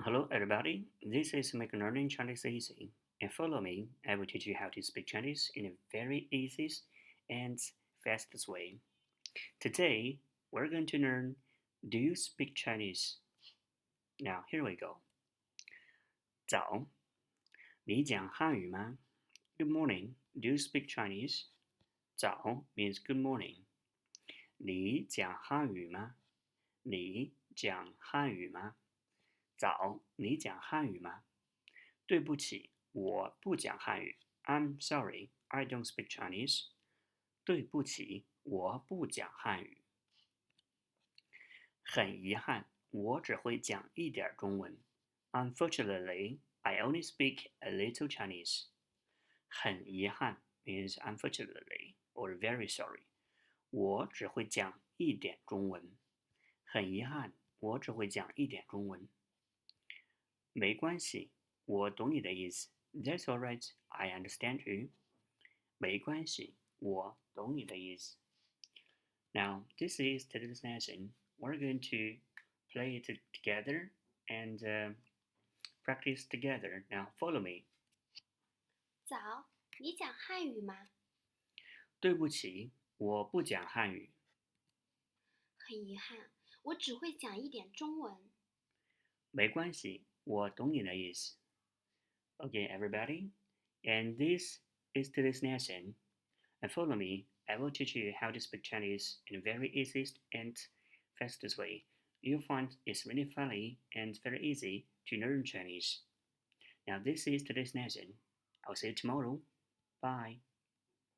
Hello, everybody. This is Mandarin Chinese Easy, and follow me. I will teach you how to speak Chinese in a very easiest and fastest way. Today, we're going to learn Do you speak Chinese? Now, here we go. 早，你讲汉语吗? Good morning. Do you speak Chinese? 早 means good morning. 你讲汉语吗？你讲汉语吗？早，你讲汉语吗？对不起，我不讲汉语。I'm sorry, I don't speak Chinese. 对不起，我不讲汉语。很遗憾，我只会讲一点中文。Unfortunately, I only speak a little Chinese. 很遗憾 means unfortunately or very sorry. 我只会讲一点中文。很遗憾，我只会讲一点中文。没关系，我懂你的意思。That's all right, I understand you. 没关系，我懂你的意思。Now, this is today's lesson. We're going to play it together and practice together. Now, follow me. 早，你讲汉语吗？对不起，我不讲汉语。很遗憾，我只会讲一点中文。没关系，我懂你的意思。Okay, everybody. And this is today's lesson. And follow me. I will teach you how to speak Chinese in a very easiest and fastest way. You'll find it's really funny and very easy to learn Chinese. Now, this is today's lesson. I'll see you tomorrow. Bye.